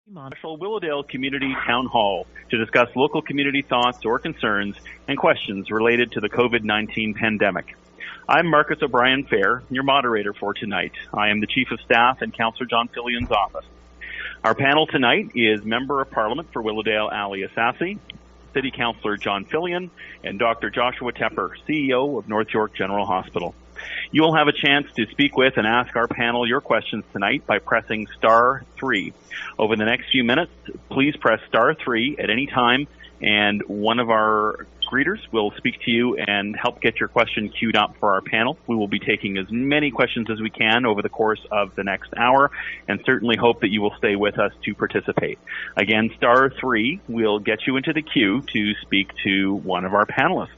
Special Willowdale Community Town Hall to discuss local community thoughts or concerns and questions related to the COVID-19 pandemic. I'm Marcus O'Brien Fair, your moderator for tonight. I am the Chief of Staff in Councillor John Filion's office. Our panel tonight is Member of Parliament for Willowdale, Ali Ehsassi, City Councillor John Filion, and Dr. Joshua Tepper, CEO of North York General Hospital. You will have a chance to speak with and ask our panel your questions tonight by pressing *3. Over the next few minutes, please press *3 at any time, and one of our greeters will speak to you and help get your question queued up for our panel. We will be taking as many questions as we can over the course of the next hour, and certainly hope that you will stay with us to participate. Again, *3 will get you into the queue to speak to one of our panelists.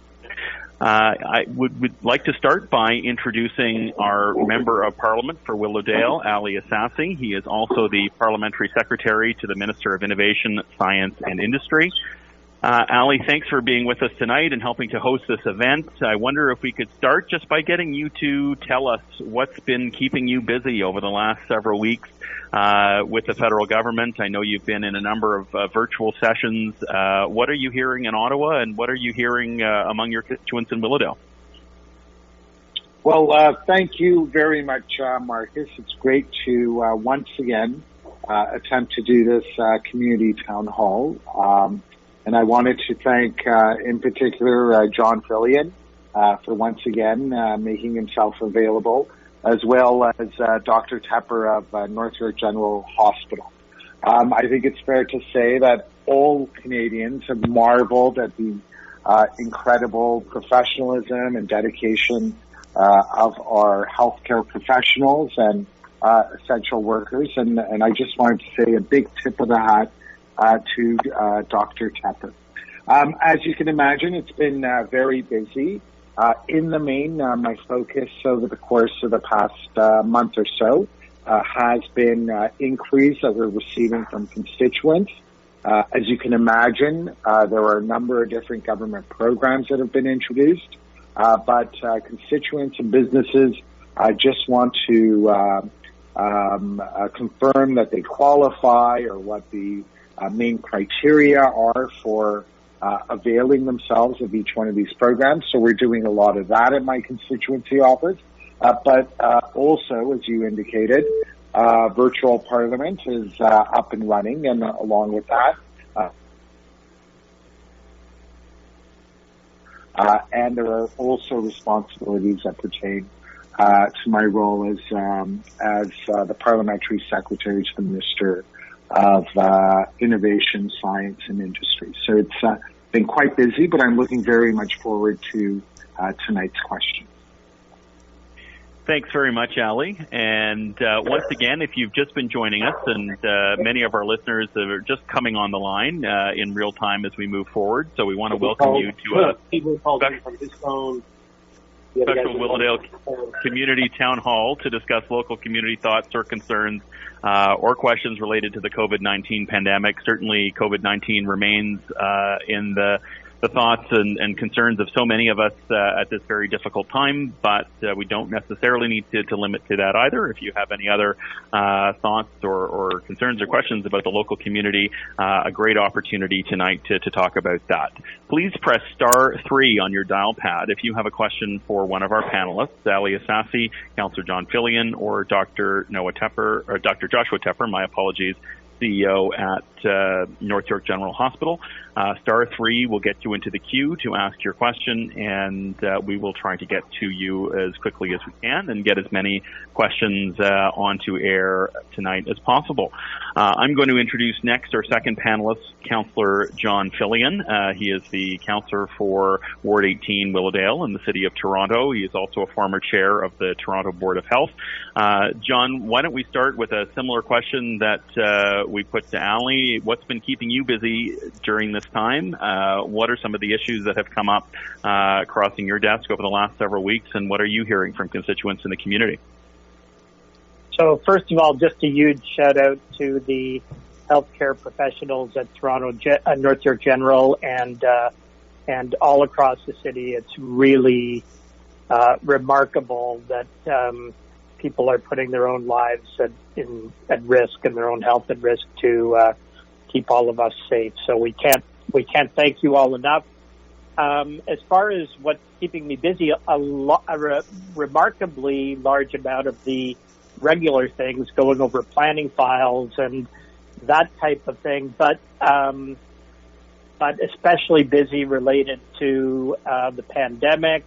I would like to start by introducing our Member of Parliament for Willowdale, Ali Ehsassi. He is also the Parliamentary Secretary to the Minister of Innovation, Science and Industry. Ali, thanks for being with us tonight and helping to host this event. I wonder if we could start just by getting you to tell us what's been keeping you busy over the last several weeks with the federal government. I know you've been in a number of virtual sessions. What are you hearing in Ottawa, and what are you hearing among your constituents in Willowdale? Well, thank you very much, Marcus. It's great to once again attempt to do this community town hall. And I wanted to thank, in particular, John Filion for once again making himself available, as well as Dr. Tepper of North York General Hospital. I think it's fair to say that all Canadians have marveled at the incredible professionalism and dedication of our healthcare professionals and essential workers. And I just wanted to say a big tip of the hat to Dr. Tepper. As you can imagine, it's been very busy. In the main, my focus over the course of the past month or so has been inquiries that we're receiving from constituents. As you can imagine, there are a number of different government programs that have been introduced, but constituents and businesses just want to confirm that they qualify or what the main criteria are for availing themselves of each one of these programs. So we're doing a lot of that in my constituency office. But also, as you indicated, virtual parliament is up and running, and along with that, and there are also responsibilities that pertain to my role as the Parliamentary Secretary to the Minister of Innovation, Science and Industry. So it's been quite busy, but I'm looking very much forward to tonight's question. Thanks very much, Ali. And once again, if you've just been joining us, and many of our listeners are just coming on the line in real time as we move forward, so we want to welcome you to a special Willowdale Community Town Hall to discuss local community thoughts or concerns or questions related to the COVID-19 pandemic. Certainly, COVID-19 remains in the thoughts and concerns of so many of us at this very difficult time, but we don't necessarily need to limit to that either. If you have any other thoughts or concerns or questions about the local community, a great opportunity tonight to talk about that. Please press *3 on your dial pad if you have a question for one of our panelists, Ali Ehsassi, Councillor John Filion, or Dr. Joshua Tepper, my apologies, CEO at North York General Hospital. *3 will get you into the queue to ask your question, and we will try to get to you as quickly as we can and get as many questions onto air tonight as possible. I'm going to introduce next our second panelist, Councillor John Filion. He is the councillor for Ward 18 Willowdale in the City of Toronto. He is also a former chair of the Toronto Board of Health. John, why don't we start with a similar question that we put to Ali. What's been keeping you busy during this time? What are some of the issues that have come up crossing your desk over the last several weeks, and what are you hearing from constituents in the community? So first of all, just a huge shout out to the healthcare professionals at North York General and all across the city. It's really remarkable that people are putting their own lives at risk and their own health at risk to keep all of us safe. So we can't thank you all enough. As far as what's keeping me busy, a remarkably large amount of the regular things, going over planning files and that type of thing, but especially busy related to the pandemic,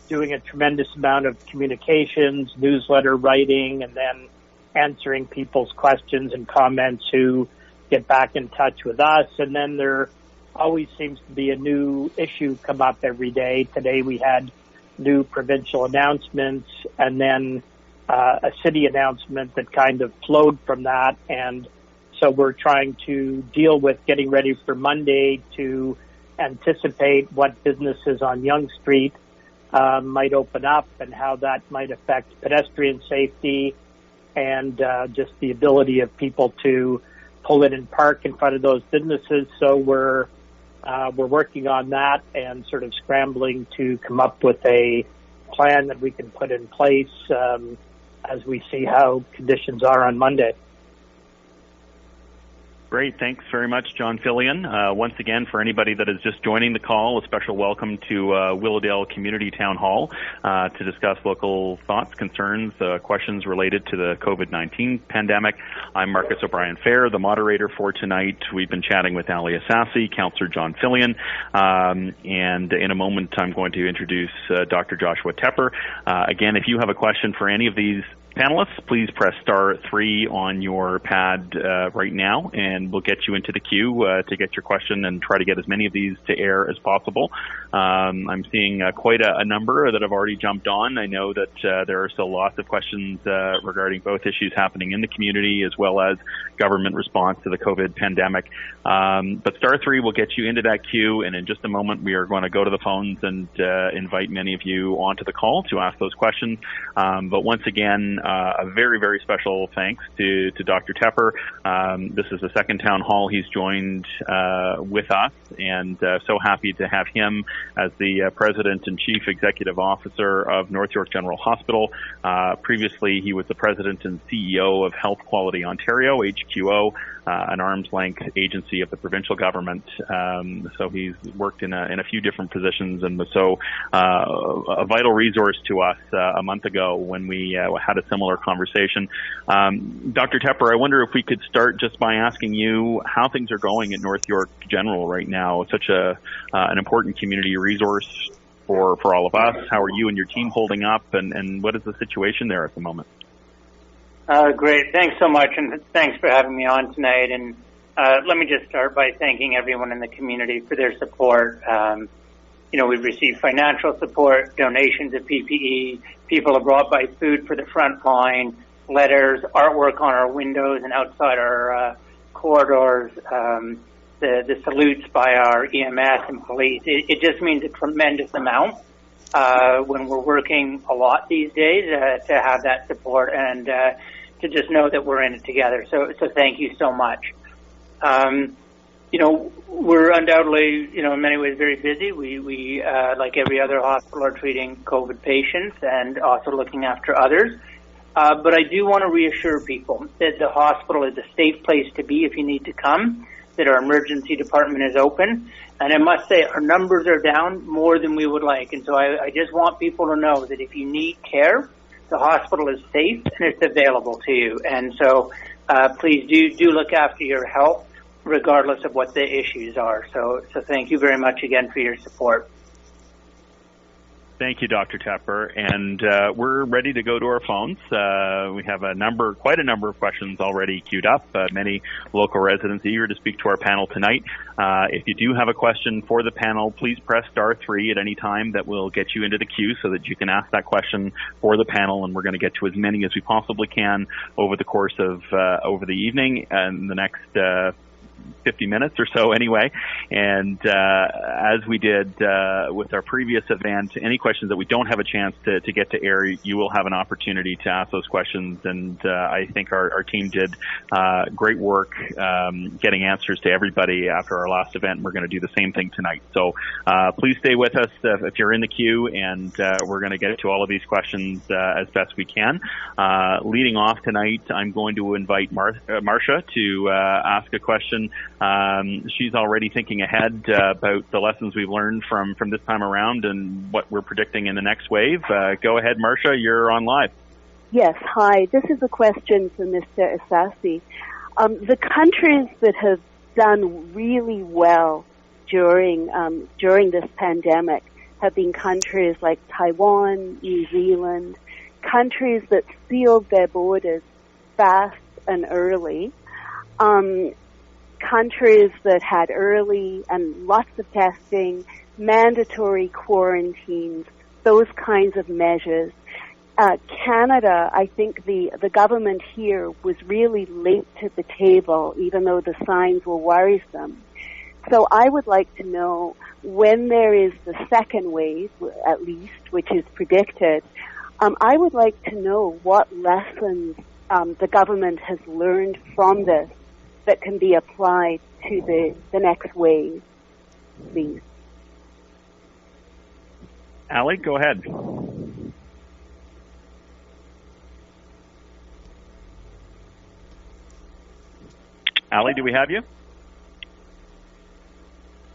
doing a tremendous amount of communications, newsletter writing, and then answering people's questions and comments who get back in touch with us. And then there always seems to be a new issue come up every day. Today we had new provincial announcements and then a city announcement that kind of flowed from that. And so we're trying to deal with getting ready for Monday to anticipate what businesses on Yonge Street might open up and how that might affect pedestrian safety and just the ability of people to pull in and park in front of those businesses. So we're working on that and sort of scrambling to come up with a plan that we can put in place as we see how conditions are on Monday. Great. Thanks very much, John Filion. Once again, for anybody that is just joining the call, a special welcome to Willowdale Community Town Hall to discuss local thoughts, concerns, questions related to the COVID-19 pandemic. I'm Marcus O'Brien-Fair, the moderator for tonight. We've been chatting with Ali Ehsassi, Councillor John Filion, and in a moment I'm going to introduce Dr. Joshua Tepper. Again, if you have a question for any of these panelists, please press *3 on your pad right now, and we'll get you into the queue to get your question and try to get as many of these to air as possible. I'm seeing quite a number that have already jumped on. I know that there are still lots of questions regarding both issues happening in the community as well as government response to the COVID pandemic. But *3 will get you into that queue, and in just a moment we are going to go to the phones and invite many of you onto the call to ask those questions. But once again, a very, very special thanks to Dr. Tepper. This is the second town hall he's joined with us, and so happy to have him as the President and Chief Executive Officer of North York General Hospital. Previously, he was the President and CEO of Health Quality Ontario, HQO, an arm's-length agency of the provincial government. So he's worked in a few different positions and was so a vital resource to us a month ago when we had a similar conversation. Dr. Tepper, I wonder if we could start just by asking you how things are going at North York General right now. Such an important community resource for all of us. How are you and your team holding up, and what is the situation there at the moment? Great. Thanks so much, and thanks for having me on tonight. And let me just start by thanking everyone in the community for their support. We've received financial support, donations of PPE. People have brought by food for the front line, letters, artwork on our windows and outside our corridors, the salutes by our EMS and police. It just means a tremendous amount when we're working a lot these days to have that support and to just know that we're in it together. So thank you so much. We're undoubtedly, in many ways very busy. We like every other hospital, are treating COVID patients and also looking after others. But I do want to reassure people that the hospital is a safe place to be if you need to come, that our emergency department is open. And I must say, our numbers are down more than we would like. And so I just want people to know that if you need care, the hospital is safe and it's available to you. And so please do look after your health, regardless of what the issues are. So thank you very much again for your support. Thank you, Dr. Tepper. And we're ready to go to our phones. We have quite a number of questions already queued up. Many local residents eager to speak to our panel tonight. If you do have a question for the panel, please press *3 at any time. That will get you into the queue so that you can ask that question for the panel. And we're going to get to as many as we possibly can over the course of over the evening and the next 50 minutes or so anyway. And as we did with our previous event, any questions that we don't have a chance to get to air, you will have an opportunity to ask those questions. And I think our team did great work getting answers to everybody after our last event. We're going to do the same thing tonight. So please stay with us if you're in the queue, and we're going to get to all of these questions as best we can. Leading off tonight, I'm going to invite Marcia to ask a question. She's already thinking ahead about the lessons we've learned from this time around and what we're predicting in the next wave. Go ahead, Marcia, you're on live. Yes, hi. This is a question for Mr. Ehsassi. The countries that have done really well during this pandemic have been countries like Taiwan, New Zealand, countries that sealed their borders fast and early, countries that had early and lots of testing, mandatory quarantines, those kinds of measures. Canada, I think the government here was really late to the table, even though the signs were worrisome. So I would like to know, when there is the second wave, at least, which is predicted, I would like to know what lessons the government has learned from this that can be applied to the next wave, please. Ali, go ahead. Ali, do we have you?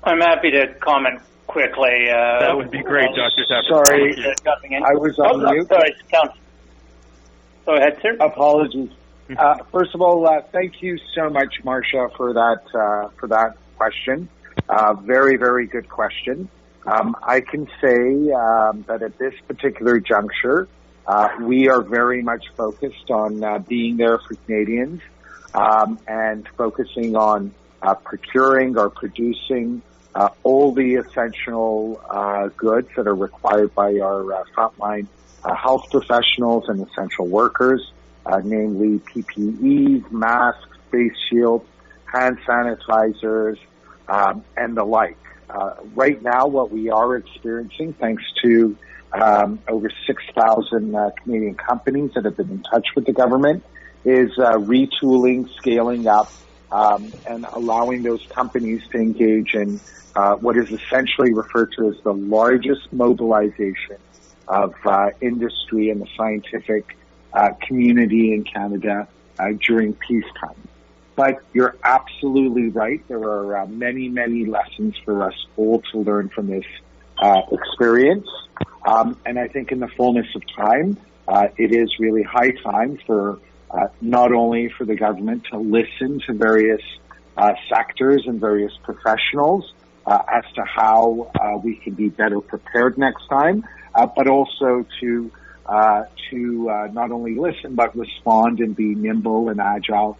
I'm happy to comment quickly. That would be great, Dr. Tepper. Sorry, I was on mute. Sorry, go ahead, sir. Apologies. First of all, thank you so much, Marcia, for that question. Very, very good question. I can say that at this particular juncture, we are very much focused on being there for Canadians and focusing on procuring or producing all the essential goods that are required by our frontline health professionals and essential workers, namely PPEs, masks, face shields, hand sanitizers, and the like. Right now, what we are experiencing, thanks to over 6,000 Canadian companies that have been in touch with the government, is retooling, scaling up, and allowing those companies to engage in what is essentially referred to as the largest mobilization of industry and the scientific community in Canada during peacetime. But you're absolutely right. There are many, many lessons for us all to learn from this experience. And I think in the fullness of time, it is really high time for not only for the government to listen to various sectors and various professionals as to how we can be better prepared next time, but also to not only listen but respond and be nimble and agile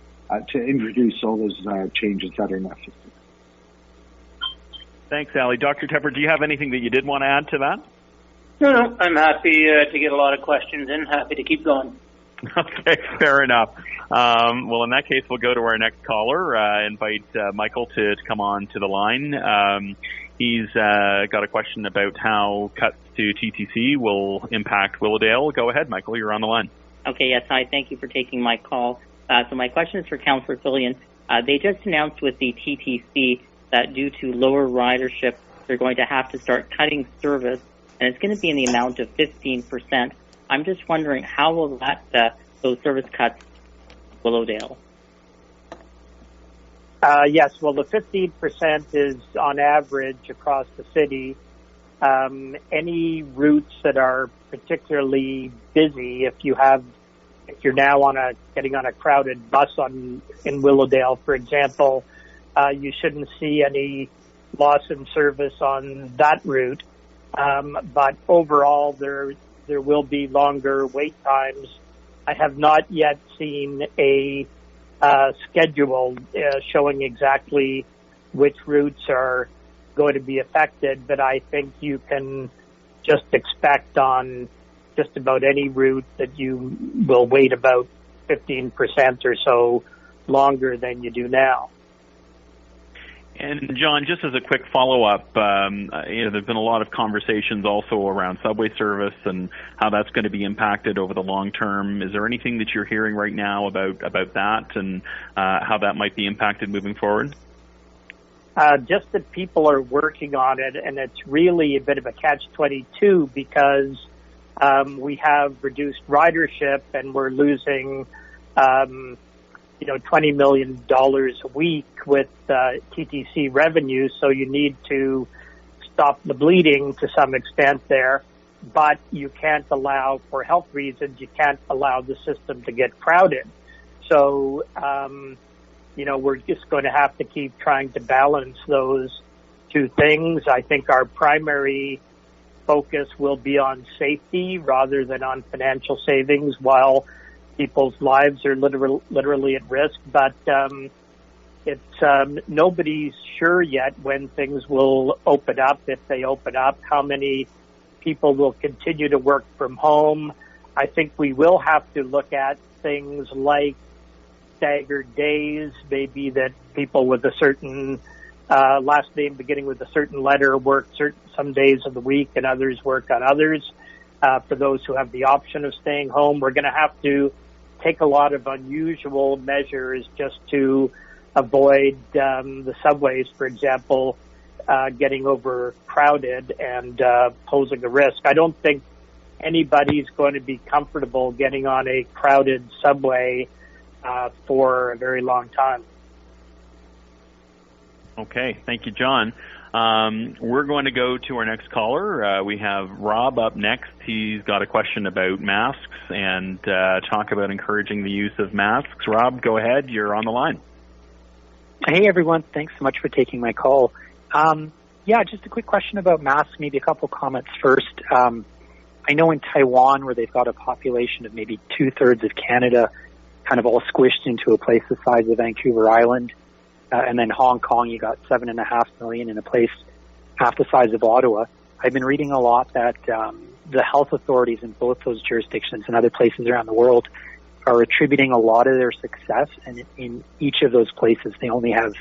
to introduce all those changes that are necessary. Thanks, Ali. Dr. Tepper, do you have anything that you did want to add to that? No, I'm happy to get a lot of questions in. Happy to keep going. Okay, fair enough. Well, in that case, we'll go to our next caller. Invite Michael to come on to the line. He's got a question about how cuts to TTC will impact Willowdale. Go ahead, Michael. You're on the line. Okay, yes. Hi. Thank you for taking my call. So my question is for Councillor Filion. They just announced with the TTC that due to lower ridership, they're going to have to start cutting service, and it's going to be in the amount of 15%. I'm just wondering, how will that those service cuts Willowdale? Yes, well, the 15% is on average across the city. Any routes that are particularly busy, if you're now getting on a crowded bus in Willowdale, for example, you shouldn't see any loss in service on that route. But overall, there will be longer wait times. I have not yet seen a schedule showing exactly which routes are going to be affected, but I think you can just expect on just about any route that you will wait about 15% or so longer than you do now. And John, just as a quick follow-up, there's been a lot of conversations also around subway service and how that's going to be impacted over the long term. Is there anything that you're hearing right now about that and how that might be impacted moving forward? Just that people are working on it, and it's really a bit of a catch-22 because we have reduced ridership and we're losing $20 million a week with TTC revenue, so you need to stop the bleeding to some extent there, but you can't allow, for health reasons, you can't allow the system to get crowded. So, we're just going to have to keep trying to balance those two things. I think our primary focus will be on safety rather than on financial savings while people's lives are literally at risk, but it's nobody's sure yet when things will open up, if they open up, how many people will continue to work from home. I think we will have to look at things like staggered days, maybe that people with a certain last name beginning with a certain letter work some days of the week and others work on others. For those who have the option of staying home, we're going to have to take a lot of unusual measures just to avoid the subways, for example, getting overcrowded and posing a risk. I don't think anybody's going to be comfortable getting on a crowded subway for a very long time. Okay, thank you, John. We're going to go to our next caller. We have Rob up next. He's got a question about masks and talk about encouraging the use of masks. Rob, go ahead. You're on the line. Hey, everyone. Thanks so much for taking my call. Just a quick question about masks, maybe a couple comments first. I know in Taiwan, where they've got a population of maybe 2/3 of Canada, kind of all squished into a place the size of Vancouver Island, and then Hong Kong, you got 7.5 million in a place half the size of Ottawa. I've been reading a lot that the health authorities in both those jurisdictions and other places around the world are attributing a lot of their success, and in each of those places they only have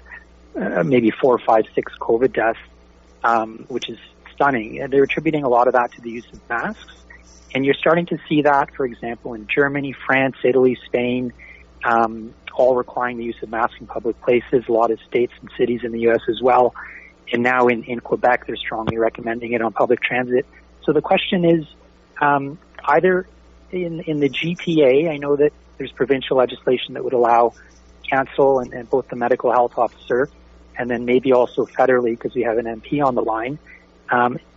maybe 4, 5, 6 COVID deaths, which is stunning. And they're attributing a lot of that to the use of masks. And you're starting to see that, for example, in Germany, France, Italy, Spain, all requiring the use of masks in public places, a lot of states and cities in the U.S. as well. And now in Quebec, they're strongly recommending it on public transit. So the question is, either in the GTA, I know that there's provincial legislation that would allow cancel and both the medical health officer, and then maybe also federally, because we have an MP on the line.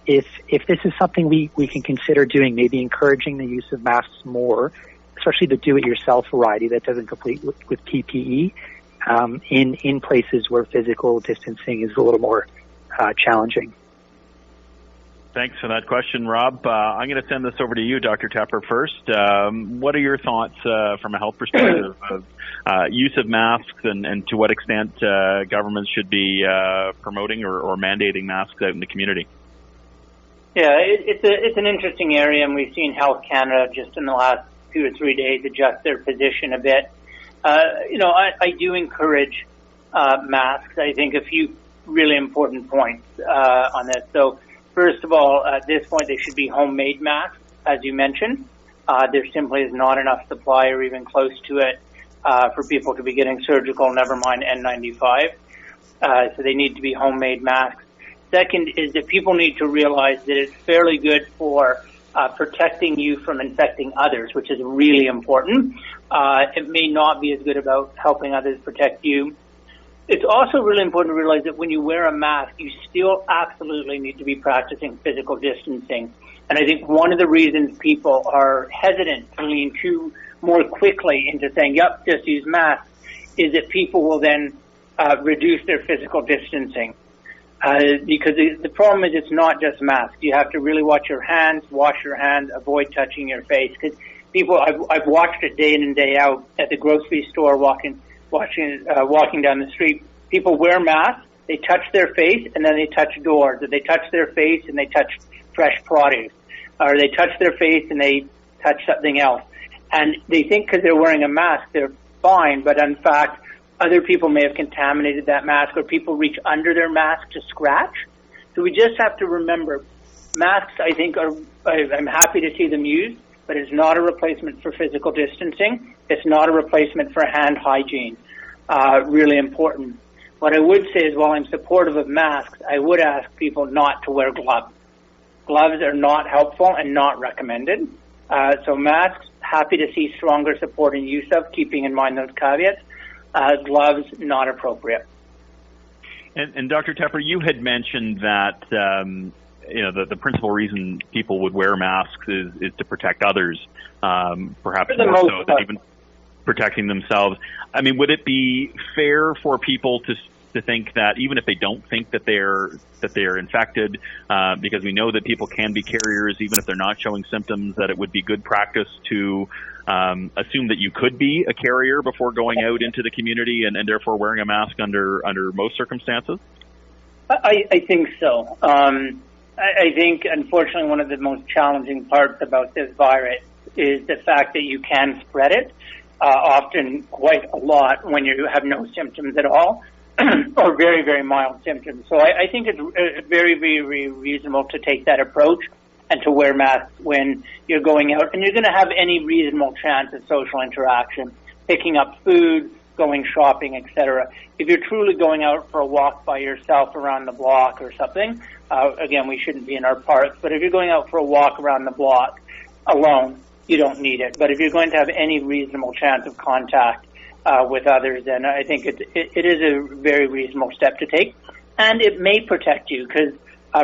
If this is something we can consider doing, maybe encouraging the use of masks more, especially the do-it-yourself variety that doesn't complete with PPE, in places where physical distancing is a little more challenging. Thanks for that question, Rob. I'm going to send this over to you, Dr. Tepper, first. What are your thoughts from a health perspective of use of masks and to what extent governments should be promoting or mandating masks out in the community? Yeah, it's an interesting area, and we've seen Health Canada just in the last 2 or 3 days adjust their position a bit. I do encourage masks. I think a few really important points on this. So, first of all, at this point, they should be homemade masks, as you mentioned. There simply is not enough supply or even close to it for people to be getting surgical, never mind N95. So they need to be homemade masks. Second is that people need to realize that it's fairly good for protecting you from infecting others, which is really important. It may not be as good about helping others protect you. It's also really important to realize that when you wear a mask, you still absolutely need to be practicing physical distancing. And I think one of the reasons people are hesitant to lean too more quickly into saying, yep, just use masks, is that people will then reduce their physical distancing. Because the problem is it's not just masks. You have to really wash your hands, avoid touching your face. Because people, I've watched it day in and day out at the grocery store, walking down the street. People wear masks, they touch their face, and then they touch doors. Or they touch their face and they touch fresh produce. Or they touch their face and they touch something else. And they think because they're wearing a mask, they're fine, but in fact, other people may have contaminated that mask, or people reach under their mask to scratch. So we just have to remember, masks, I think, I'm happy to see them used, but it's not a replacement for physical distancing. It's not a replacement for hand hygiene. Really important. What I would say is, while I'm supportive of masks, I would ask people not to wear gloves. Gloves are not helpful and not recommended. So masks, happy to see stronger support and use of, keeping in mind those caveats. Gloves, not appropriate. And Dr. Tepper, you had mentioned that the principal reason people would wear masks is to protect others, perhaps more so than even protecting themselves. I mean, would it be fair for people to think that even if they don't think that they're infected, because we know that people can be carriers even if they're not showing symptoms, that it would be good practice to assume that you could be a carrier before going out into the community and therefore wearing a mask under most circumstances? I think so. I think, unfortunately, one of the most challenging parts about this virus is the fact that you can spread it, often quite a lot when you have no symptoms at all, or very, very mild symptoms. So I think it's very, very reasonable to take that approach and to wear masks when you're going out, and you're going to have any reasonable chance of social interaction, picking up food, going shopping, etc. If you're truly going out for a walk by yourself around the block or something, again, we shouldn't be in our parks, but if you're going out for a walk around the block alone, you don't need it. But if you're going to have any reasonable chance of contact with others, then I think it is a very reasonable step to take, and it may protect you because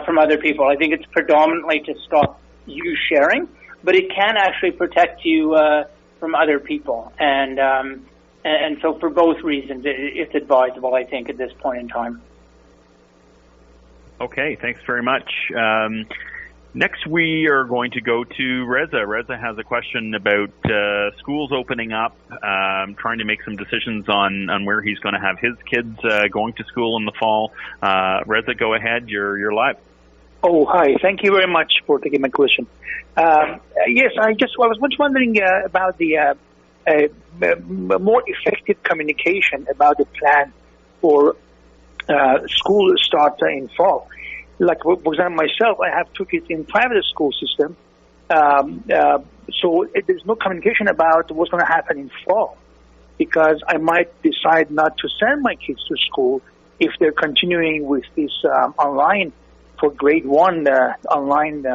from other people. I think it's predominantly to stop you sharing, but it can actually protect you from other people. And so for both reasons, it's advisable, I think, at this point in time. Okay, thanks very much. Next, we are going to go to Reza. Reza has a question about schools opening up, trying to make some decisions on where he's going to have his kids going to school in the fall. Reza, go ahead. You're live. Oh, hi. Thank you very much for taking my question. Yes, I was much wondering about the more effective communication about the plan for school start in fall. Like, for example, myself, I have 2 kids in private school system. So there's no communication about what's going to happen in fall, because I might decide not to send my kids to school if they're continuing with this online for grade 1 online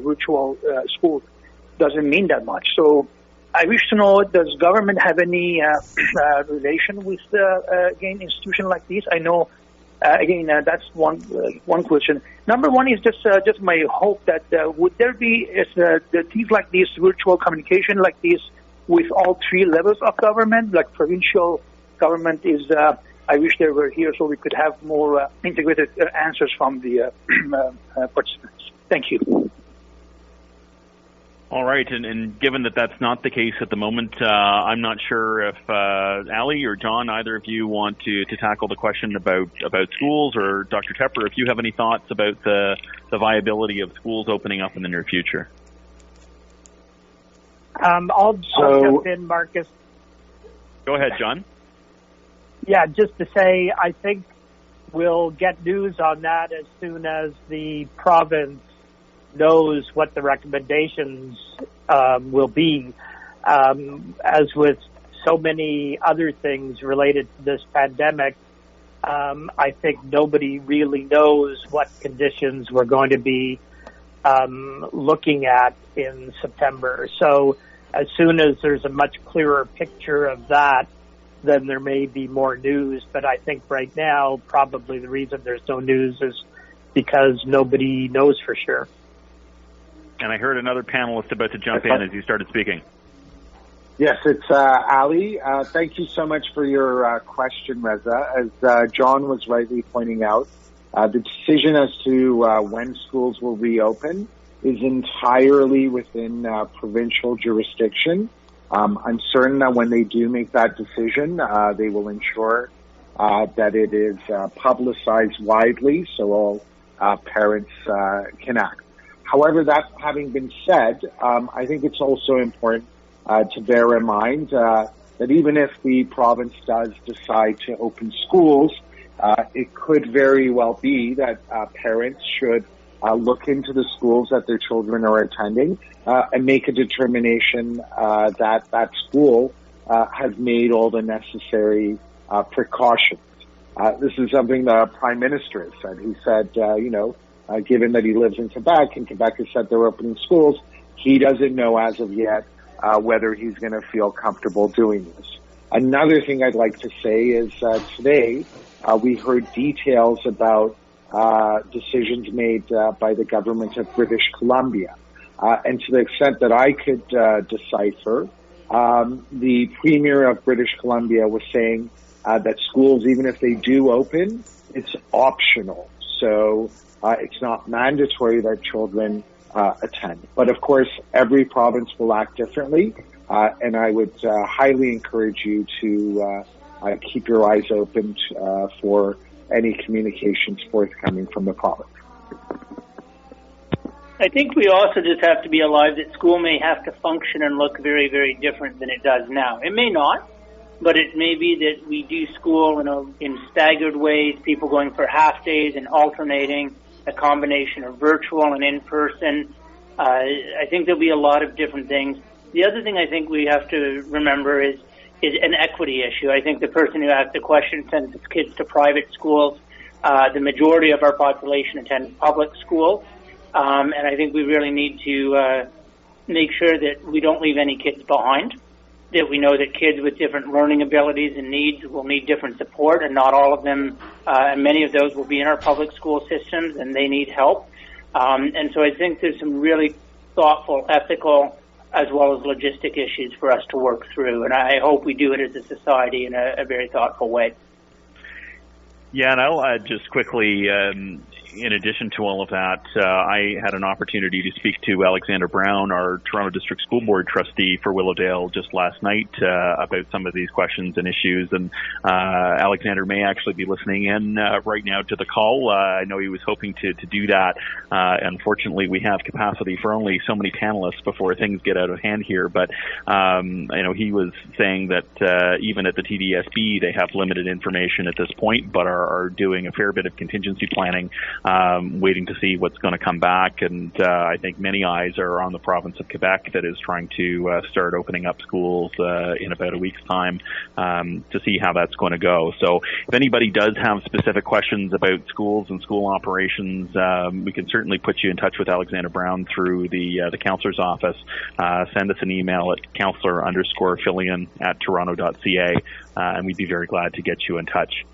virtual school. Doesn't mean that much. So I wish to know, does government have any relation with again institution like this? I know. That's one question. Number one is just my hope that would there be things like this, virtual communication like this, with all 3 levels of government, like provincial government is. I wish they were here so we could have more integrated answers from the participants. Thank you. All right, and given that that's not the case at the moment, I'm not sure if Ali or John, either of you want to tackle the question about schools, or Dr. Tepper, if you have any thoughts about the viability of schools opening up in the near future. I'll jump in, Marcus. Go ahead, John. Yeah, just to say, I think we'll get news on that as soon as the province knows what the recommendations will be. As with so many other things related to this pandemic, I think nobody really knows what conditions we're going to be looking at in September. So as soon as there's a much clearer picture of that, then there may be more news. But I think right now, probably the reason there's no news is because nobody knows for sure. And I heard another panelist about to jump in as you started speaking. Yes, it's Ali. Thank you so much for your question, Reza. As John was rightly pointing out, the decision as to when schools will reopen is entirely within provincial jurisdiction. I'm certain that when they do make that decision, they will ensure that it is publicized widely so all parents can act. However, that having been said, I think it's also important to bear in mind that even if the province does decide to open schools, it could very well be that parents should look into the schools that their children are attending and make a determination that that school has made all the necessary precautions. This is something the Prime Minister has said. He said, given that he lives in Quebec and Quebec has said they're opening schools, he doesn't know as of yet whether he's going to feel comfortable doing this. Another thing I'd like to say is today we heard details about decisions made by the government of British Columbia. And to the extent that I could decipher, the Premier of British Columbia was saying that schools, even if they do open, it's optional. So it's not mandatory that children attend. But of course, every province will act differently. And I would highly encourage you to keep your eyes open for any communications forthcoming from the province. I think we also just have to be alive that school may have to function and look very, very different than it does now. It may not, but it may be that we do school in staggered ways, people going for half days and alternating, a combination of virtual and in-person. I think there'll be a lot of different things. The other thing I think we have to remember is an equity issue. I think the person who asked the question sends his kids to private schools. The majority of our population attends public schools. And I think we really need to make sure that we don't leave any kids behind, that we know that kids with different learning abilities and needs will need different support, and not all of them, and many of those will be in our public school systems, and they need help. And so I think there's some really thoughtful, ethical, as well as logistic issues for us to work through. And I hope we do it as a society in a very thoughtful way. Yeah, and I'll add just quickly, in addition to all of that, I had an opportunity to speak to Alexander Brown, our Toronto District School Board trustee for Willowdale, just last night about some of these questions and issues. And Alexander may actually be listening in right now to the call. I know he was hoping to do that. Unfortunately, we have capacity for only so many panelists before things get out of hand here. But he was saying that even at the TDSB, they have limited information at this point, but are doing a fair bit of contingency planning. Waiting to see what's going to come back, and I think many eyes are on the province of Quebec that is trying to start opening up schools in about a week's time to see how that's going to go. So if anybody does have specific questions about schools and school operations, we can certainly put you in touch with Alexander Brown through the councillor's office. Send us an email at councillor_Filion@toronto.ca, and we'd be very glad to get you in touch.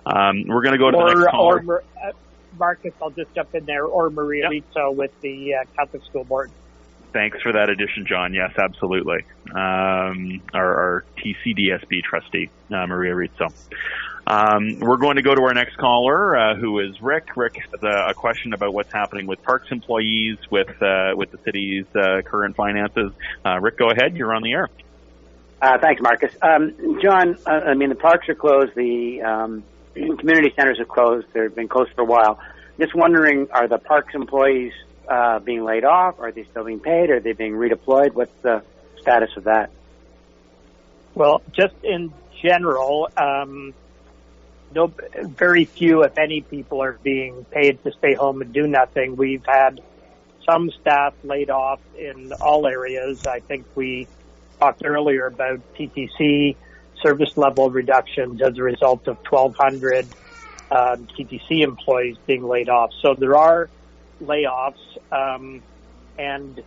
We're going to go to the next caller. Marcus, I'll just jump in there, or Maria Rizzo with the Catholic School Board. Thanks for that addition, John. Yes, absolutely. Our TCDSB trustee, Maria Rizzo. We're going to go to our next caller, who is Rick. Rick has a question about what's happening with parks employees with the city's current finances. Rick, go ahead. You're on the air. Thanks, Marcus. John, the parks are closed. The community centers are closed. They've been closed for a while. Just wondering, are the parks employees being laid off? Are they still being paid? Are they being redeployed? What's the status of that? Well, just in general, very few, if any, people are being paid to stay home and do nothing. We've had some staff laid off in all areas. I think we talked earlier about TTC service level reductions as a result of 1,200 TTC employees being laid off. So there are layoffs, and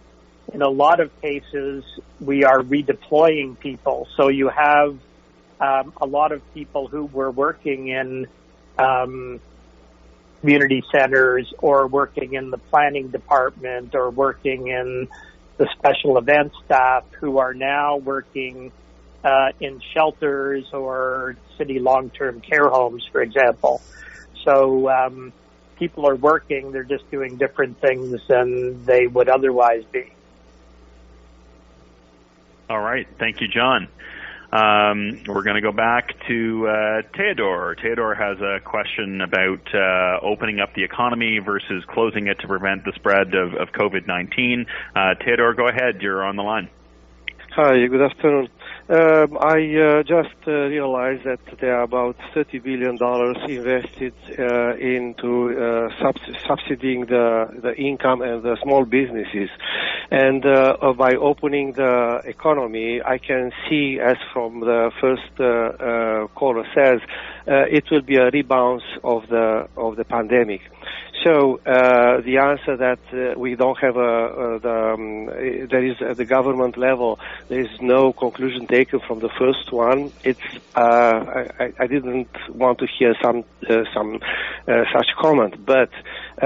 in a lot of cases, we are redeploying people. So you have a lot of people who were working in community centers or working in the planning department or working in the special events staff who are now working in shelters or city long-term care homes, for example. So people are working, they're just doing different things than they would otherwise be. All right. Thank you, John. We're going to go back to Theodore. Theodore has a question about opening up the economy versus closing it to prevent the spread of COVID-19. Theodore, go ahead. You're on the line. Hi, good afternoon. I just realized that there are about $30 billion invested into subsidizing the income and the small businesses. And by opening the economy, I can see, as from the first caller says, it will be a rebound of the pandemic. So the answer that we don't have there is at the government level, there is no conclusion taken from the first one. It's I didn't want to hear some such comment, but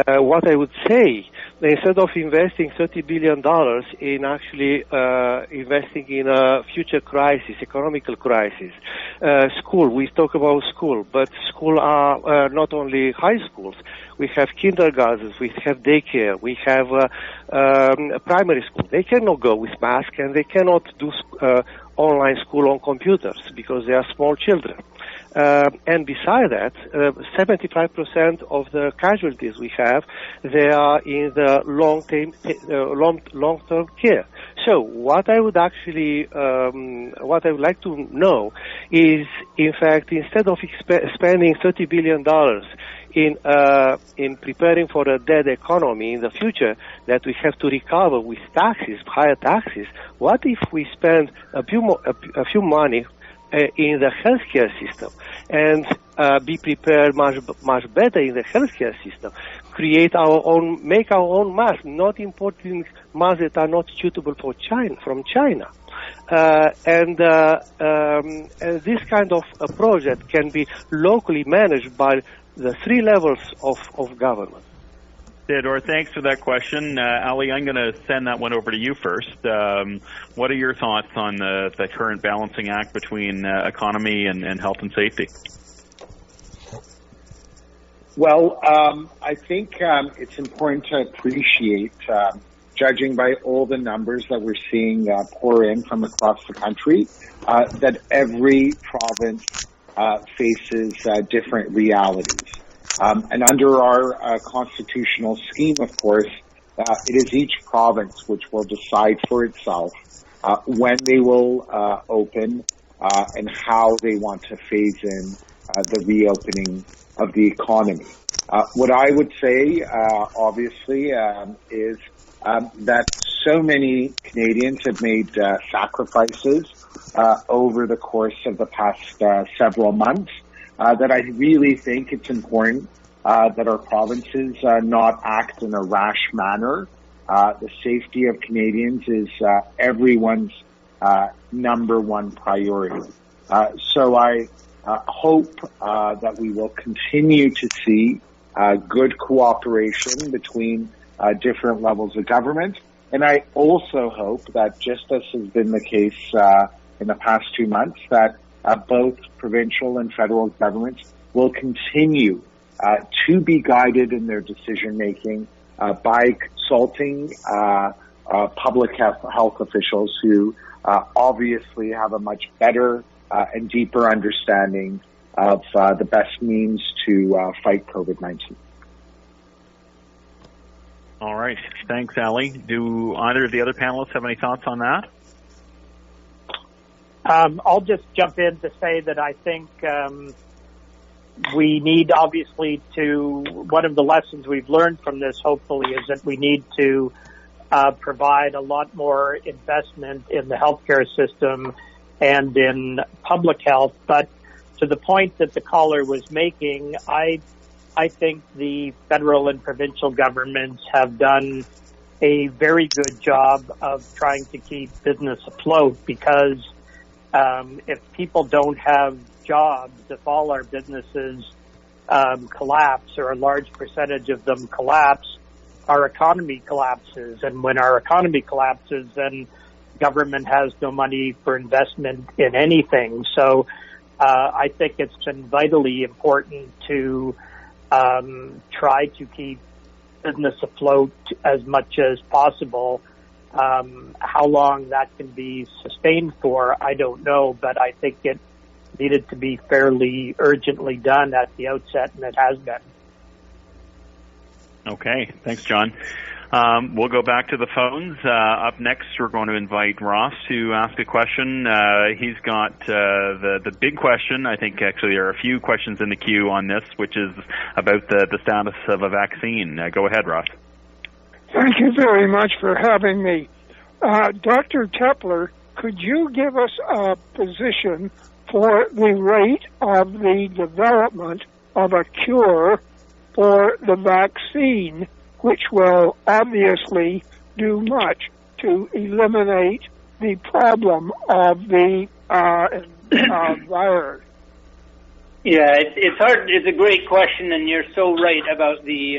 what I would say, instead of investing $30 billion in actually investing in a future crisis, economical crisis, school, we talk about school, but school are not only high schools. We have kindergartens, we have daycare, we have primary school. They cannot go with masks and they cannot do online school on computers because they are small children. And beside that, 75% of the casualties we have, they are in the long-term care. So what I would actually, what I would like to know is, in fact, instead of spending $30 billion in preparing for a dead economy in the future that we have to recover with taxes, higher taxes, what if we spend a few money in the healthcare system and be prepared much better in the healthcare system, make our own masks, not importing masks that are not suitable for from China. And this kind of a project can be locally managed by the three levels of government. Theodore, thanks for that question. Ali, I'm going to send that one over to you first. What are your thoughts on the current balancing act between economy and health and safety? Well, I think it's important to appreciate, judging by all the numbers that we're seeing pour in from across the country, that every province faces different realities. And under our constitutional scheme, of course, it is each province which will decide for itself when they will open and how they want to phase in the reopening of the economy. What I would say, obviously, is that so many Canadians have made sacrifices over the course of the past several months that I really think it's important that our provinces not act in a rash manner. The safety of Canadians is everyone's number one priority. So I hope that we will continue to see good cooperation between different levels of government. And I also hope that, just as has been the case in the past 2 months, that both provincial and federal governments will continue to be guided in their decision-making by consulting public health officials who obviously have a much better and deeper understanding of the best means to fight COVID-19. All right. Thanks, Ali. Do either of the other panelists have any thoughts on that? I'll just jump in to say that I think we need, obviously, one of the lessons we've learned from this, hopefully, is that we need to provide a lot more investment in the healthcare system and in public health. But to the point that the caller was making, I think the federal and provincial governments have done a very good job of trying to keep business afloat, because if people don't have jobs, if all our businesses collapse, or a large percentage of them collapse, our economy collapses. And when our economy collapses, then government has no money for investment in anything. So I think it's been vitally important to try to keep business afloat as much as possible. How long that can be sustained for, I don't know, but I think it needed to be fairly urgently done at the outset, and it has been. Okay, thanks, John. We'll go back to the phones. Up next, we're going to invite Ross to ask a question. He's got the big question. I think actually there are a few questions in the queue on this, which is about the status of a vaccine. Go ahead, Ross. Thank you very much for having me. Dr. Tepper, could you give us a position for the rate of the development of a cure for the vaccine, which will obviously do much to eliminate the problem of the virus? Yeah, it's hard. It's a great question, and you're so right about the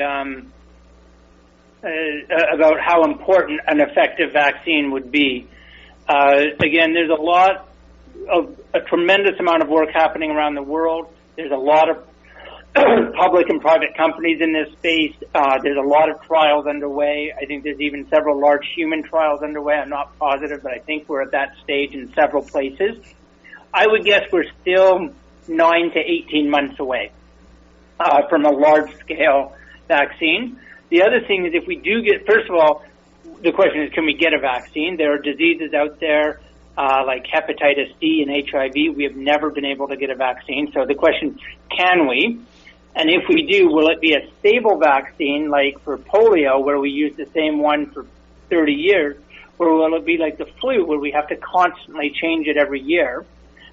about how important an effective vaccine would be. Again, there's a tremendous amount of work happening around the world. There's a lot of public and private companies in this space. There's a lot of trials underway. I think there's even several large human trials underway. I'm not positive, but I think we're at that stage in several places. I would guess we're still 9 to 18 months away from a large-scale vaccine. The other thing is if we do get, first of all, the question is, can we get a vaccine? There are diseases out there like hepatitis C and HIV. We have never been able to get a vaccine. So the question, can we? And if we do, will it be a stable vaccine like for polio, where we use the same one for 30 years? Or will it be like the flu, where we have to constantly change it every year?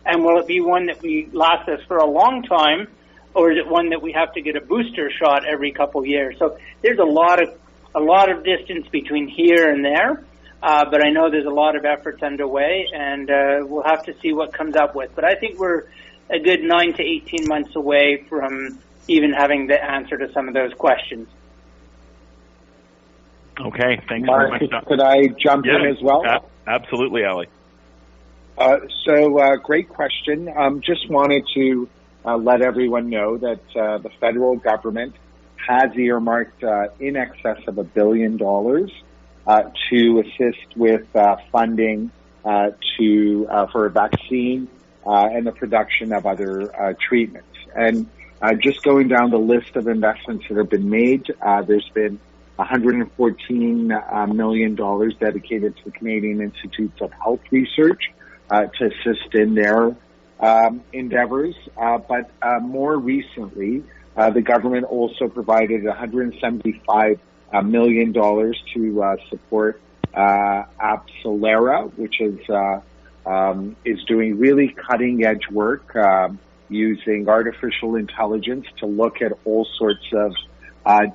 And will it be one that we last us for a long time? Or is it one that we have to get a booster shot every couple years? So there's a lot of distance between here and there, but I know there's a lot of efforts underway, and we'll have to see what comes up with. But I think we're a good 9 to 18 months away from even having the answer to some of those questions. Okay, thanks Mark, very much. could I jump in as well? Absolutely, Ali. Great question. Just wanted to let everyone know that the federal government has earmarked in excess of $1 billion to assist with funding for a vaccine and the production of other treatments. And just going down the list of investments that have been made, there's been $114 million dedicated to the Canadian Institutes of Health Research to assist in their endeavors. But more recently, the government also provided $175 million to support Cllr, which is doing really cutting-edge work using artificial intelligence to look at all sorts of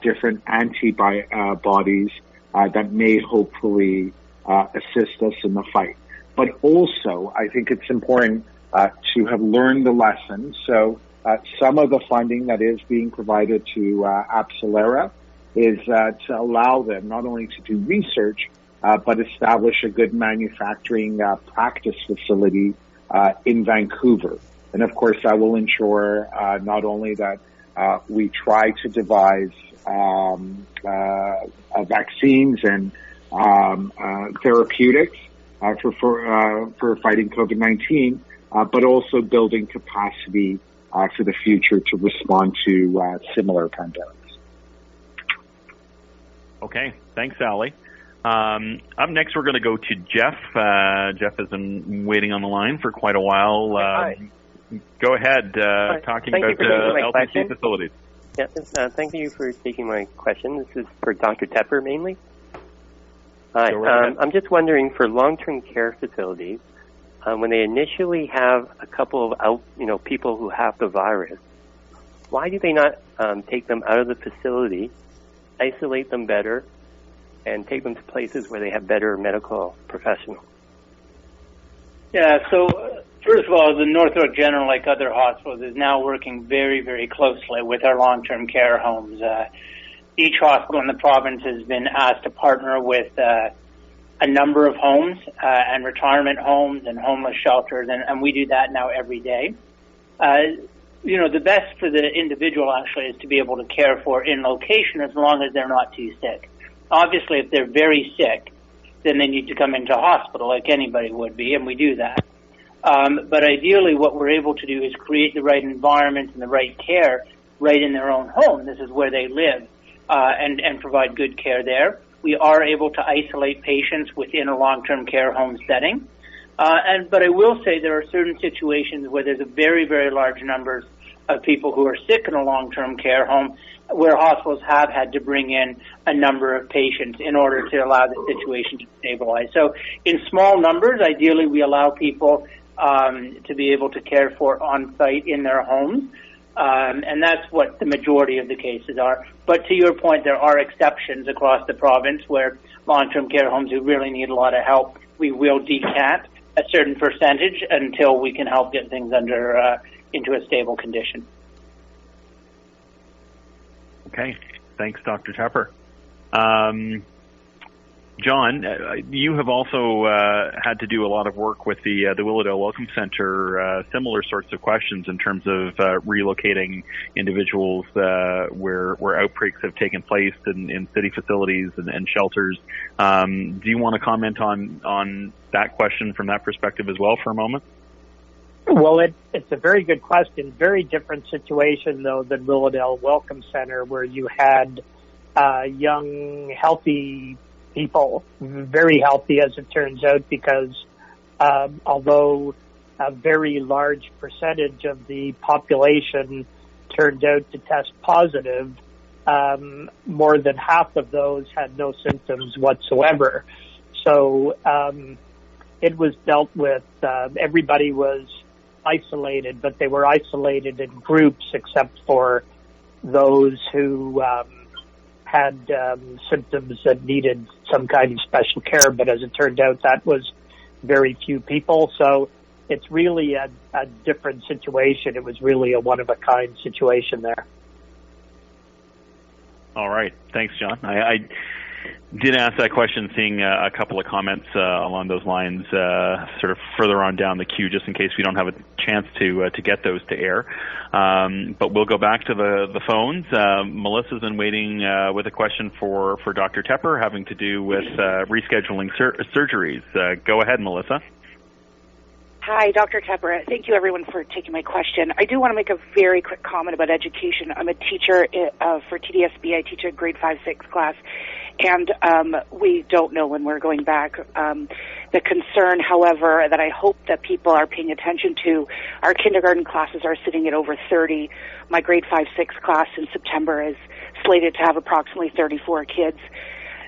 different antibodies that may hopefully assist us in the fight. But also, I think it's important to have learned the lessons. So some of the funding that is being provided to Cllr is to allow them not only to do research, but establish a good manufacturing practice facility in Vancouver. And of course, that will ensure not only that we try to devise vaccines and therapeutics for fighting COVID-19, but also building capacity for the future to respond to similar pandemics. Okay, thanks, Ali. Up next, we're going to go to Jeff. Jeff has been waiting on the line for quite a while. Go ahead, talking about LTC facilities. Yeah, thank you for taking my question. This is for Dr. Tepper mainly. Hi, I'm just wondering, for long-term care facilities, when they initially have a couple of people who have the virus, why do they not take them out of the facility, isolate them better, and take them to places where they have better medical professionals? Yeah, so first of all, the Northbrook General, like other hospitals, is now working very, very closely with our long-term care homes. Each hospital in the province has been asked to partner with a number of homes and retirement homes and homeless shelters, and we do that now every day. The best for the individual actually is to be able to care for in location as long as they're not too sick. Obviously, if they're very sick, then they need to come into hospital like anybody would be, and we do that. But ideally, what we're able to do is create the right environment and the right care right in their own home. This is where they live, and provide good care there. we are able to isolate patients within a long-term care home setting. But I will say there are certain situations where there's a very, very large numbers of people who are sick in a long-term care home where hospitals have had to bring in a number of patients in order to allow the situation to stabilize. So in small numbers, ideally we allow people to be able to care for on-site in their homes. And that's what the majority of the cases are. But to your point, there are exceptions across the province where long-term care homes who really need a lot of help, we will decant a certain percentage until we can help get things into a stable condition. Okay. Thanks, Dr. Tepper. John, you have also had to do a lot of work with the Willowdale Welcome Center, similar sorts of questions in terms of relocating individuals where outbreaks have taken place in city facilities and shelters. Do you want to comment on that question from that perspective as well for a moment? Well, it's a very good question. Very different situation, though, than Willowdale Welcome Center, where you had young, healthy people, very healthy as it turns out, because although a very large percentage of the population turned out to test positive, more than half of those had no symptoms whatsoever. So it was dealt with. Everybody was isolated, but they were isolated in groups except for those who had symptoms that needed some kind of special care. But as it turned out, that was very few people. So it's really a different situation. It was really a one-of-a-kind situation there. All right. Thanks, John. I did ask that question, seeing a couple of comments along those lines sort of further on down the queue, just in case we don't have a chance to get those to air. But we'll go back to the phones. Melissa's been waiting with a question for Dr. Tepper having to do with rescheduling surgeries. Go ahead, Melissa. Hi, Dr. Tepper. Thank you, everyone, for taking my question. I do want to make a very quick comment about education. I'm a teacher for TDSB. I teach a grade 5-6 class, and we don't know when we're going back. The concern, however, that I hope that people are paying attention to, our kindergarten classes are sitting at over 30. My grade 5-6 class in September is slated to have approximately 34 kids.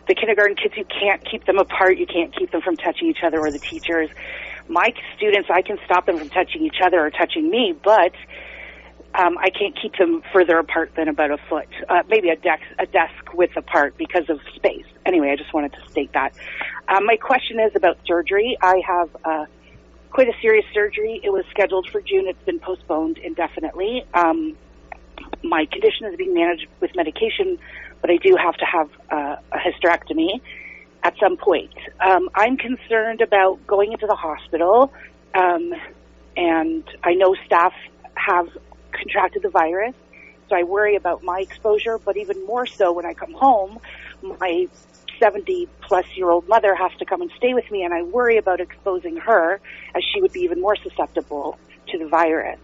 The kindergarten kids, you can't keep them apart. You can't keep them from touching each other or the teachers. My students, I can stop them from touching each other or touching me, but I can't keep them further apart than about a foot, maybe a desk width apart because of space. Anyway, I just wanted to state that. My question is about surgery. I have quite a serious surgery. It was scheduled for June. It's been postponed indefinitely. My condition is being managed with medication, but I do have to have a hysterectomy at some point. I'm concerned about going into the hospital, and I know staff have contracted the virus, so I worry about my exposure, but even more so when I come home, my 70-plus-year-old mother has to come and stay with me, and I worry about exposing her, as she would be even more susceptible to the virus.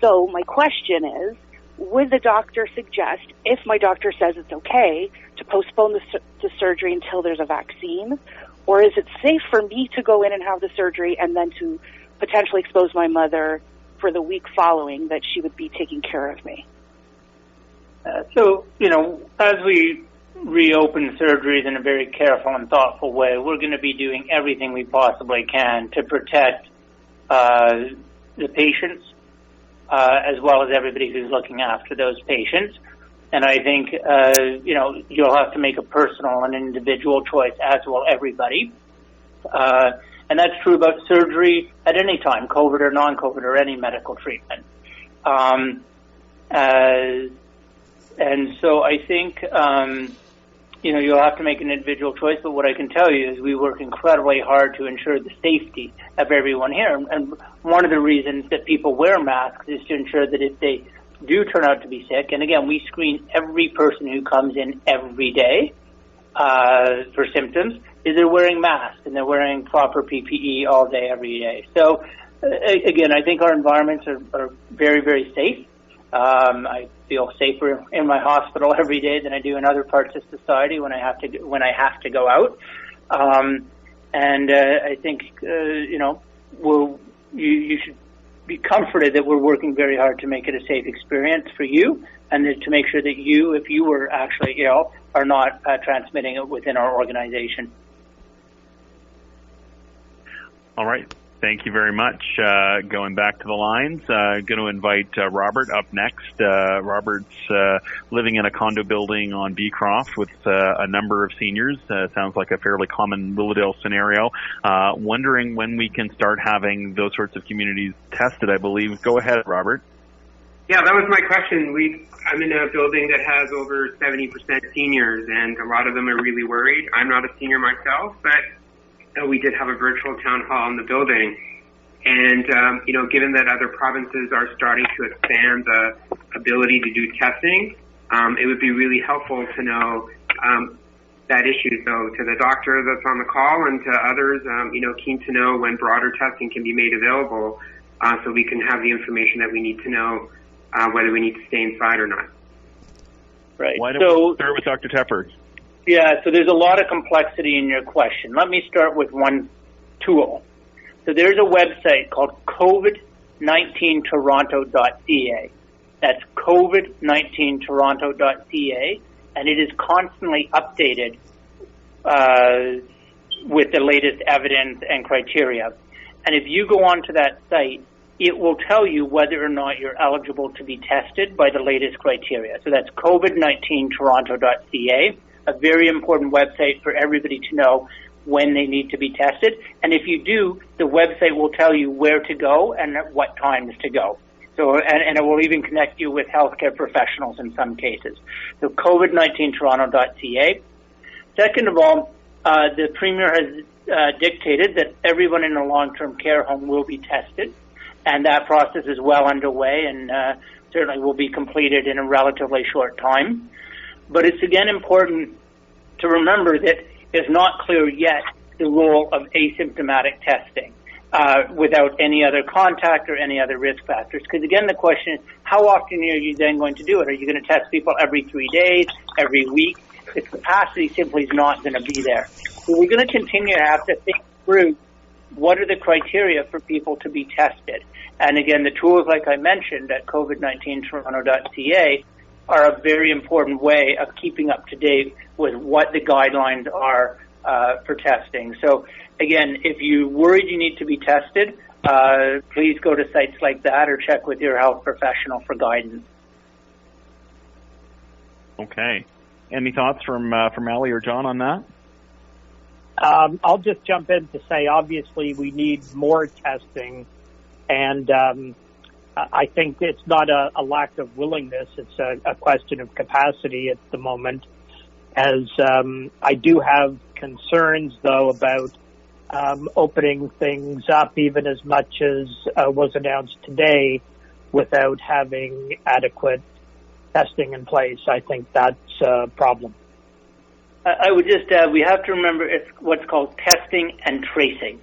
So my question is, would the doctor suggest, if my doctor says it's okay, to postpone the surgery until there's a vaccine? Or is it safe for me to go in and have the surgery and then to potentially expose my mother for the week following that she would be taking care of me? So, as we reopen surgeries in a very careful and thoughtful way, we're going to be doing everything we possibly can to protect the patients, as well as everybody who's looking after those patients. And I think, you'll have to make a personal and individual choice, as will everybody. And that's true about surgery at any time, COVID or non-COVID or any medical treatment. And so I think, you'll have to make an individual choice, but what I can tell you is we work incredibly hard to ensure the safety of everyone here. And one of the reasons that people wear masks is to ensure that if they do turn out to be sick, and again, we screen every person who comes in every day for symptoms, is they're wearing masks and they're wearing proper PPE all day, every day. So again, I think our environments are very, very safe. I feel safer in my hospital every day than I do in other parts of society when I have to go out. I think you should be comforted that we're working very hard to make it a safe experience for you, and to make sure that you, if you were actually ill, are not transmitting it within our organization. All right. Thank you very much. Going back to the lines, going to invite Robert up next. Robert's living in a condo building on Beecroft with a number of seniors. Sounds like a fairly common Willowdale scenario. Wondering when we can start having those sorts of communities tested, I believe. Go ahead, Robert. Yeah, that was my question. I'm in a building that has over 70% seniors, and a lot of them are really worried. I'm not a senior myself, but we did have a virtual town hall in the building. And, given that other provinces are starting to expand the ability to do testing, it would be really helpful to know that issue. So to the doctor that's on the call and to others, keen to know when broader testing can be made available so we can have the information that we need to know whether we need to stay inside or not. Right. Why don't we start with Dr. Tepper? Yeah, so there's a lot of complexity in your question. Let me start with one tool. So there's a website called COVID19toronto.ca. That's COVID19toronto.ca, and it is constantly updated with the latest evidence and criteria. And if you go onto that site, it will tell you whether or not you're eligible to be tested by the latest criteria. So that's COVID19toronto.ca, a very important website for everybody to know when they need to be tested. And if you do, the website will tell you where to go and at what times to go. So, and it will even connect you with healthcare professionals in some cases. So COVID19toronto.ca. Second of all, the Premier has dictated that everyone in a long-term care home will be tested. And that process is well underway and certainly will be completed in a relatively short time. But it's again important to remember that it's not clear yet the role of asymptomatic testing without any other contact or any other risk factors. Because again, the question is, how often are you then going to do it? Are you going to test people every 3 days, every week? The capacity simply is not going to be there. So we're going to continue to have to think through what are the criteria for people to be tested. And again, the tools, like I mentioned, at COVID19toronto.ca are a very important way of keeping up to date with what the guidelines are for testing. So again, if you're worried you need to be tested, please go to sites like that or check with your health professional for guidance. Okay. Any thoughts from Ali or John on that? I'll just jump in to say, obviously, we need more testing, and I think it's not a lack of willingness. It's a question of capacity at the moment, as I do have concerns, though, about opening things up even as much as was announced today without having adequate testing in place. I think that's a problem. I would just add, we have to remember it's what's called testing and tracing.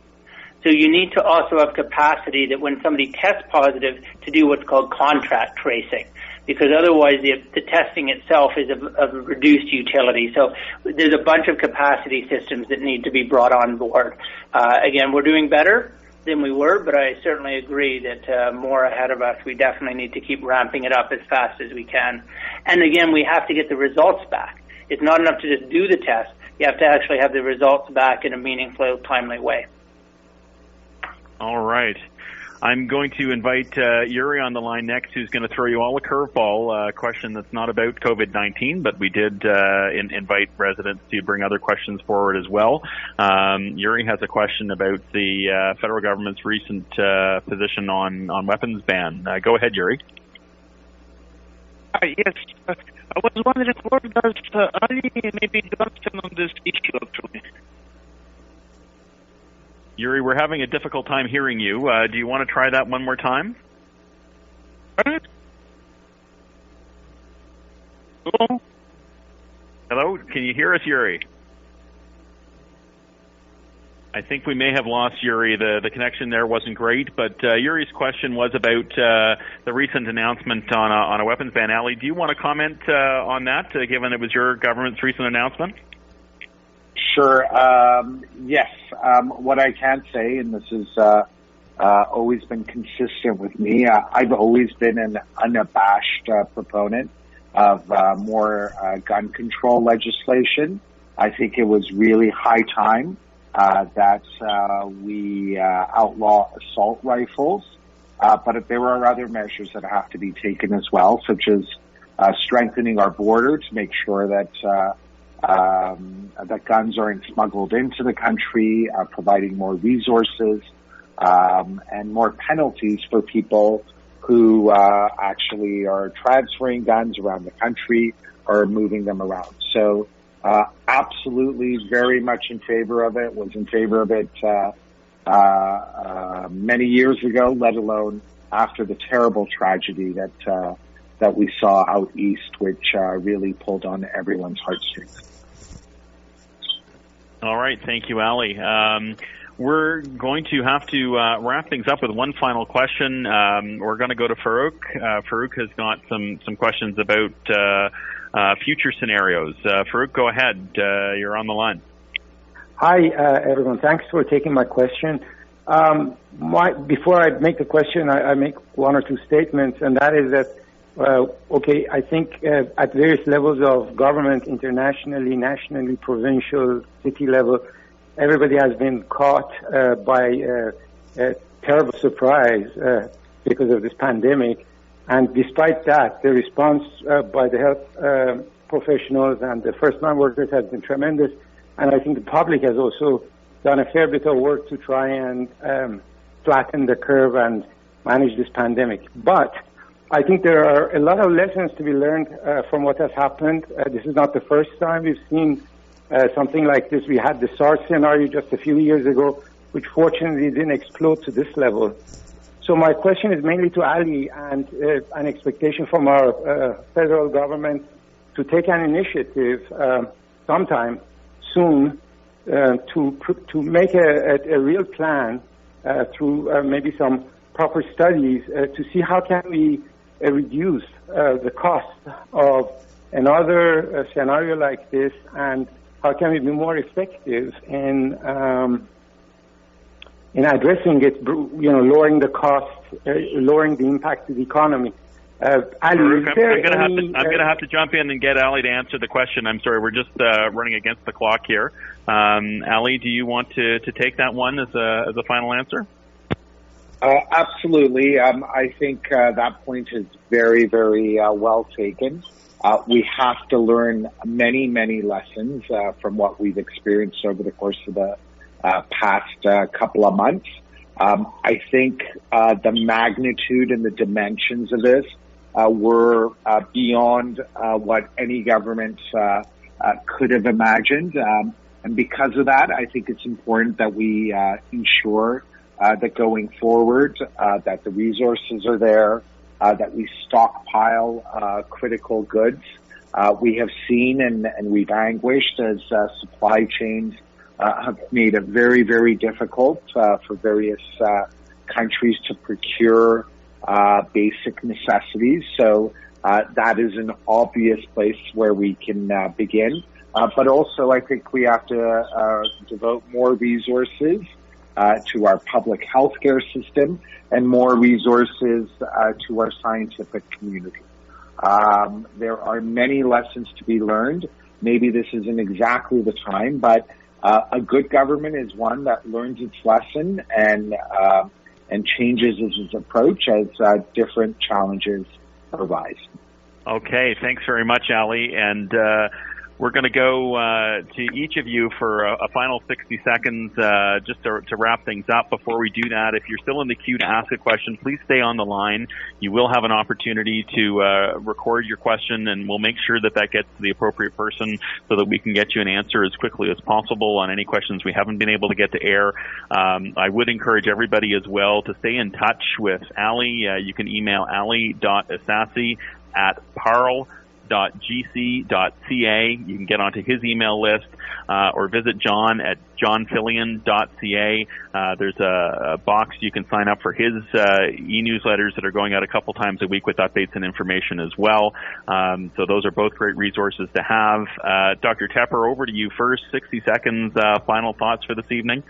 So you need to also have capacity that when somebody tests positive to do what's called contact tracing, because otherwise the testing itself is of reduced utility. So there's a bunch of capacity systems that need to be brought on board. Again, we're doing better than we were, but I certainly agree that more ahead of us. We definitely need to keep ramping it up as fast as we can. And again, we have to get the results back. It's not enough to just do the test. You have to actually have the results back in a meaningful, timely way. All right. I'm going to invite Yuri on the line next, who's going to throw you all a curveball, a question that's not about COVID-19, but we did invite residents to bring other questions forward as well. Yuri has a question about the federal government's recent position on weapons ban. Go ahead, Yuri. Yes. I was wondering, where does Ali maybe Johnson on this issue, actually? Yuri, we're having a difficult time hearing you. Do you want to try that one more time? Hello? Hello? Can you hear us, Yuri? I think we may have lost Yuri. The connection there wasn't great, but Yuri's question was about the recent announcement on a weapons ban. Ali, do you want to comment on that, given it was your government's recent announcement? Sure. Yes. What I can say, and this has always been consistent with me, I've always been an unabashed proponent of more gun control legislation. I think it was really high time that we outlaw assault rifles, but there are other measures that have to be taken as well, such as strengthening our border to make sure that that guns aren't smuggled into the country, providing more resources, and more penalties for people who actually are transferring guns around the country or moving them around. So absolutely very much in favor of it, was in favor of it many years ago, let alone after the terrible tragedy that we saw out east, which really pulled on everyone's heartstrings. All right. Thank you, Ali. We're going to have to wrap things up with one final question. We're going to go to Farouk. Farouk has got some questions about future scenarios. Farouk, go ahead. You're on the line. Hi, everyone. Thanks for taking my question. Before I make the question, I make one or two statements, and that is that, I think at various levels of government, internationally, nationally, provincial, city level, everybody has been caught by a terrible surprise because of this pandemic. And despite that, the response by the health professionals and the first-line workers has been tremendous. And I think the public has also done a fair bit of work to try and flatten the curve and manage this pandemic. But I think there are a lot of lessons to be learned from what has happened. This is not the first time we've seen something like this. We had the SARS scenario just a few years ago, which fortunately didn't explode to this level. So my question is mainly to Ali and an expectation from our federal government to take an initiative sometime soon to make a real plan through maybe some proper studies to see how can we reduce the cost of another scenario like this, and how can we be more effective in addressing it, lowering the cost, lowering the impact to the economy. Ali, I'm going to have to jump in and get Ali to answer the question. I'm sorry, we're just running against the clock here. Ali, do you want to take that one as a final answer? Absolutely. I think that point is very, very well taken. We have to learn many, many lessons from what we've experienced over the course of the past couple of months. I think the magnitude and the dimensions of this were beyond what any government could have imagined. And because of that, I think it's important that we ensure that going forward, that the resources are there, that we stockpile critical goods. We have seen and we've anguished as supply chains have made it very, very difficult for various countries to procure basic necessities. So that is an obvious place where we can begin. But also, I think we have to devote more resources to our public healthcare system and more resources to our scientific community. There are many lessons to be learned. Maybe this isn't exactly the time, but a good government is one that learns its lesson and changes its approach as different challenges arise. Okay, thanks very much, Ali. And we're going to go to each of you for a final 60 seconds just to wrap things up. Before we do that, if you're still in the queue to ask a question, please stay on the line. You will have an opportunity to record your question, and we'll make sure that gets to the appropriate person so that we can get you an answer as quickly as possible on any questions we haven't been able to get to air. I would encourage everybody as well to stay in touch with Ali. You can email ali.ehsassi@parle.ca. parl.gc.ca. You can get onto his email list or visit John at johnfilion.ca. There's a box you can sign up for his e-newsletters that are going out a couple times a week with updates and information as well. So those are both great resources to have. Dr. Tepper, over to you first. 60 seconds, final thoughts for this evening.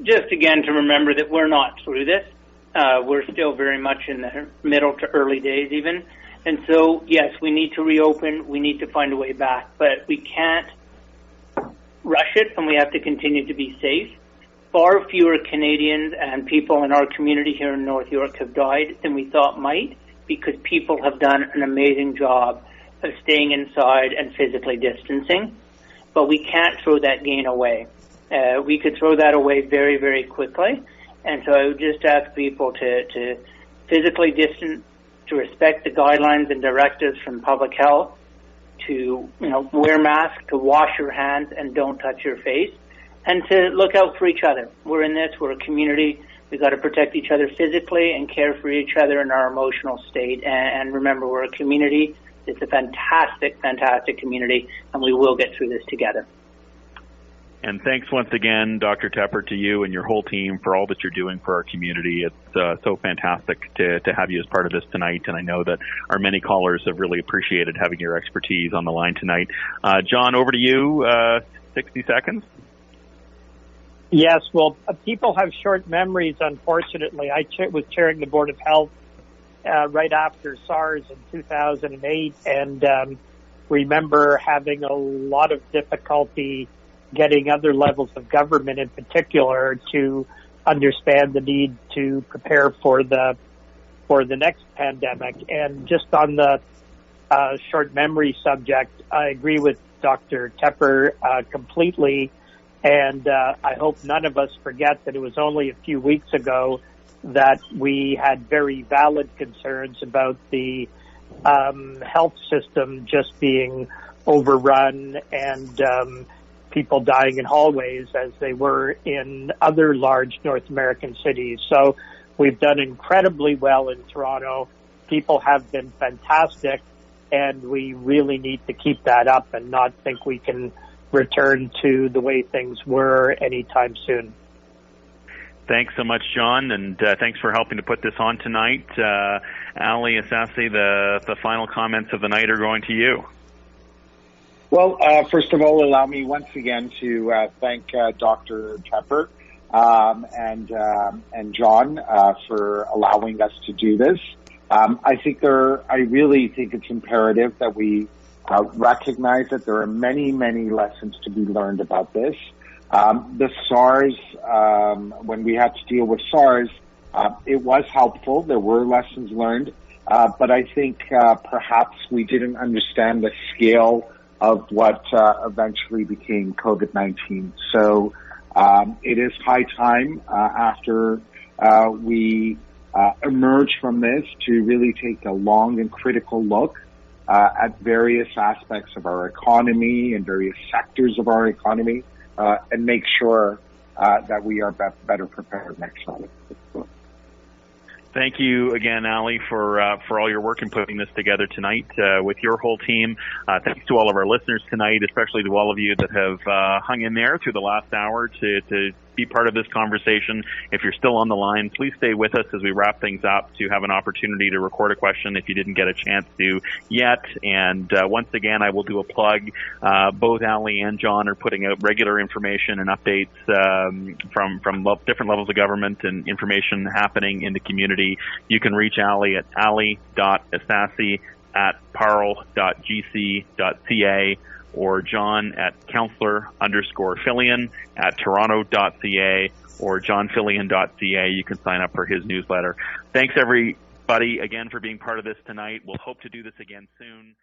Just again to remember that we're not through this. We're still very much in the middle to early days even. And so, yes, we need to reopen. We need to find a way back. But we can't rush it, and we have to continue to be safe. Far fewer Canadians and people in our community here in North York have died than we thought might, because people have done an amazing job of staying inside and physically distancing. But we can't throw that gain away. We could throw that away very, very quickly. And so I would just ask people to physically distance, to respect the guidelines and directives from public health, to wear masks, to wash your hands and don't touch your face, and to look out for each other. We're in this, we're a community. We've got to protect each other physically and care for each other in our emotional state. And remember, we're a community. It's a fantastic, fantastic community, and we will get through this together. And thanks once again, Dr. Tepper, to you and your whole team for all that you're doing for our community. It's so fantastic to have you as part of this tonight, and I know that our many callers have really appreciated having your expertise on the line tonight. John, over to you, 60 seconds. Yes, well, people have short memories, unfortunately. I was chairing the Board of Health right after SARS in 2008, and remember having a lot of difficulty getting other levels of government in particular to understand the need to prepare for the next pandemic. And just on the short memory subject, I agree with Dr. Tepper completely. And I hope none of us forget that it was only a few weeks ago that we had very valid concerns about the health system just being overrun and people dying in hallways as they were in other large North American cities. So we've done incredibly well in Toronto. People have been fantastic, and we really need to keep that up and not think we can return to the way things were anytime soon. Thanks so much, John, and thanks for helping to put this on tonight. Ali Ehsassi, the final comments of the night are going to you. Well, first of all, allow me once again to thank Dr. Tepper and John for allowing us to do this. I really think it's imperative that we recognize that there are many, many lessons to be learned about this. The SARS, when we had to deal with SARS, it was helpful. There were lessons learned, but I think perhaps we didn't understand the scale of what eventually became COVID-19. So it is high time after we emerge from this to really take a long and critical look at various aspects of our economy and various sectors of our economy and make sure that we are better prepared next time. Thank you again, Ali, for all your work in putting this together tonight with your whole team. Thanks to all of our listeners tonight, especially to all of you that have hung in there through the last hour to be part of this conversation. If you're still on the line, please stay with us as we wrap things up to have an opportunity to record a question if you didn't get a chance to yet. And once again, I will do a plug. Both Ali and John are putting out regular information and updates from different levels of government and information happening in the community. You can reach Ali at ali.ehsassi@parl.gc.ca or John at Councillor_Filion at toronto.ca or johnfilion.ca. You can sign up for his newsletter. Thanks everybody again for being part of this tonight. We'll hope to do this again soon.